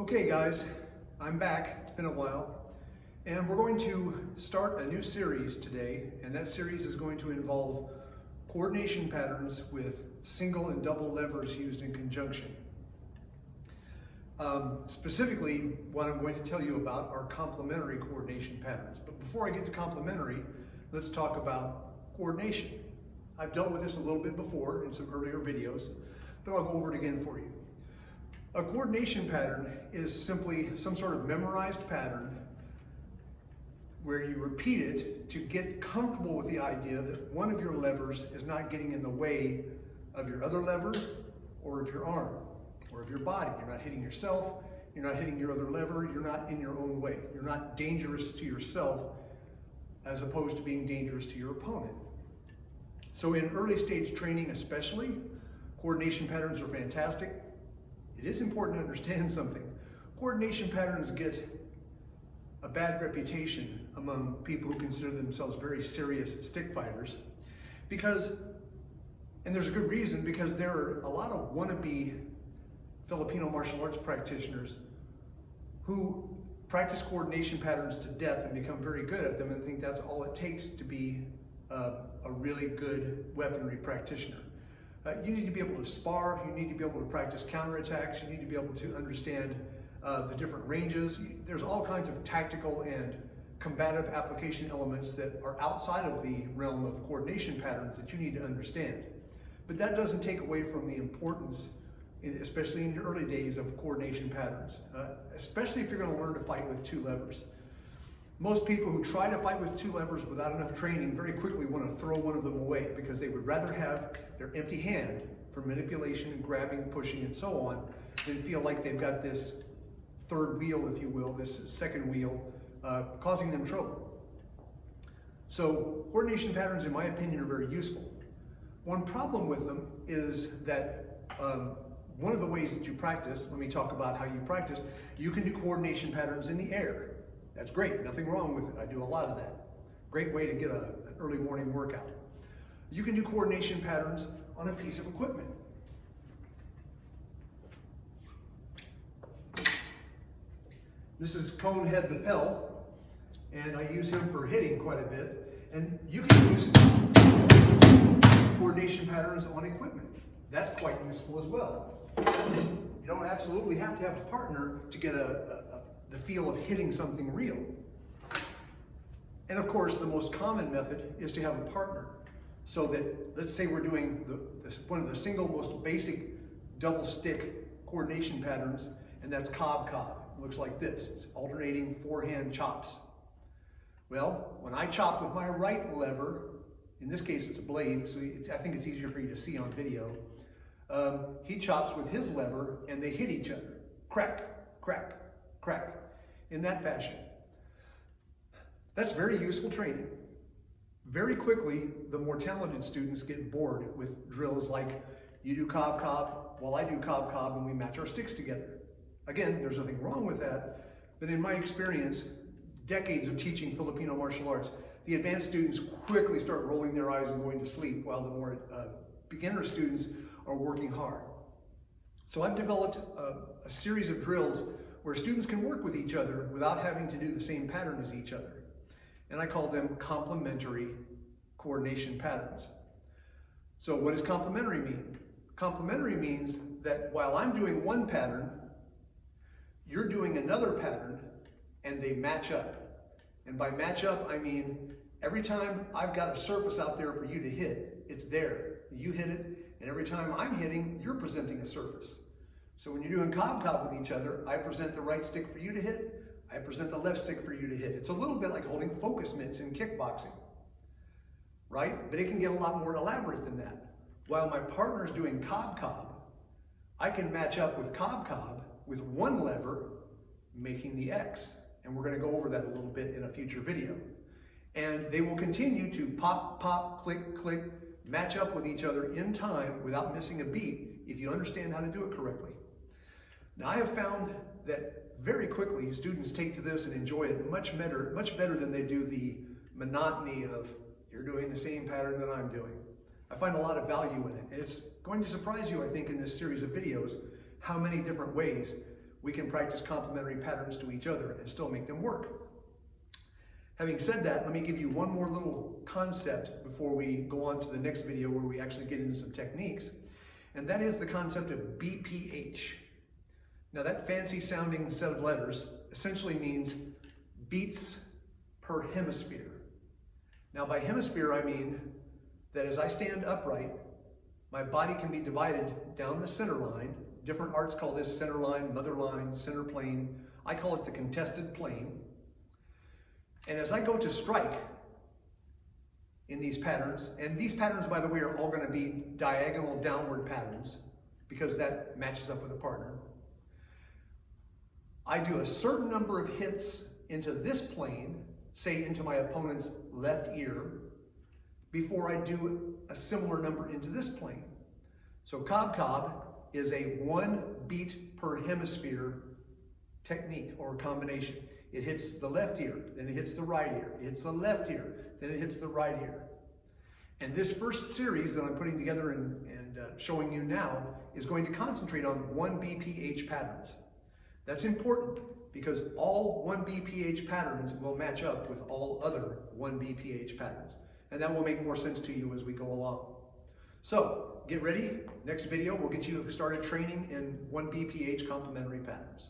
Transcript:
Okay guys, I'm back. It's been a while. And we're going to start a new series today, and that series is going to involve coordination patterns with single and double levers used in conjunction. Specifically, what I'm going to tell you about are complementary coordination patterns. But before I get to complementary, let's talk about coordination. I've dealt with this a little bit before in some earlier videos, but I'll go over it again for you. A coordination pattern is simply some sort of memorized pattern where you repeat it to get comfortable with the idea that one of your levers is not getting in the way of your other lever or of your arm or of your body. You're not hitting yourself, you're not hitting your other lever, you're not in your own way. You're not dangerous to yourself as opposed to being dangerous to your opponent. So in early stage training especially, coordination patterns are fantastic. It is important to understand something. Coordination patterns get a bad reputation among people who consider themselves very serious stick fighters because, and there's a good reason, because there are a lot of wannabe Filipino martial arts practitioners who practice coordination patterns to death and become very good at them and think that's all it takes to be a really good weaponry practitioner. You need to be able to spar, you need to be able to practice counterattacks, you need to be able to understand the different ranges. There's all kinds of tactical and combative application elements that are outside of the realm of coordination patterns that you need to understand. But that doesn't take away from the importance, especially in the early days, of coordination patterns, especially if you're going to learn to fight with two levers. Most people who try to fight with two levers without enough training very quickly want to throw one of them away because they would rather have their empty hand for manipulation and grabbing, pushing, and so on than feel like they've got this third wheel, if you will, this second wheel, causing them trouble. So coordination patterns, in my opinion, are very useful. One problem with them is that one of the ways that you practice, let me talk about how you practice, you can do coordination patterns in the air. That's great, nothing wrong with it. I do a lot of that. Great way to get an early morning workout. You can do coordination patterns on a piece of equipment. This is Conehead the Pell, and I use him for hitting quite a bit. And you can use coordination patterns on equipment. That's quite useful as well. You don't absolutely have to have a partner to get the feel of hitting something real. And of course, the most common method is to have a partner. So that, let's say we're doing one of the single most basic double stick coordination patterns, and that's cob-cob. It looks like this. It's alternating forehand chops. Well, when I chop with my right lever, in this case it's a blade, so I think it's easier for you to see on video. He chops with his lever and they hit each other. Crack, crack, crack, in that fashion. That's very useful training. Very quickly, the more talented students get bored with drills like you do cob-cob while I do cob-cob and we match our sticks together. Again, there's nothing wrong with that, but in my experience, decades of teaching Filipino martial arts, the advanced students quickly start rolling their eyes and going to sleep while the more beginner students are working hard. So I've developed a series of drills where students can work with each other without having to do the same pattern as each other. And I call them complementary coordination patterns. So what does complementary mean? Complementary means that while I'm doing one pattern, you're doing another pattern, and they match up. And by match up, I mean every time I've got a surface out there for you to hit, it's there. You hit it, and every time I'm hitting, you're presenting a surface. So when you're doing cob-cob with each other, I present the right stick for you to hit, I present the left stick for you to hit. It's a little bit like holding focus mitts in kickboxing, right? But it can get a lot more elaborate than that. While my partner's doing cob-cob, I can match up with cob-cob with one lever making the X. And we're going to go over that a little bit in a future video. And they will continue to pop, pop, click, click, match up with each other in time without missing a beat if you understand how to do it correctly. Now, I have found that very quickly students take to this and enjoy it much better than they do the monotony of you're doing the same pattern that I'm doing. I find a lot of value in it. And it's going to surprise you, I think, in this series of videos, how many different ways we can practice complementary patterns to each other and still make them work. Having said that, let me give you one more little concept before we go on to the next video where we actually get into some techniques, and that is the concept of BPH. Now that fancy sounding set of letters essentially means beats per hemisphere. Now by hemisphere I mean that as I stand upright, my body can be divided down the center line. Different arts call this center line, mother line, center plane. I call it the contested plane. And as I go to strike in these patterns, and these patterns, by the way, are all going to be diagonal downward patterns because that matches up with a partner. I do a certain number of hits into this plane, say into my opponent's left ear, before I do a similar number into this plane. So Cob-Cob is a 1 beat per hemisphere technique or combination. It hits the left ear, then it hits the right ear. It hits the left ear, then it hits the right ear. And this first series that I'm putting together and showing you now is going to concentrate on 1 BPH patterns. That's important because all 1 BPH patterns will match up with all other 1 BPH patterns. And that will make more sense to you as we go along. So get ready. Next video, we'll get you started training in 1 BPH complementary patterns.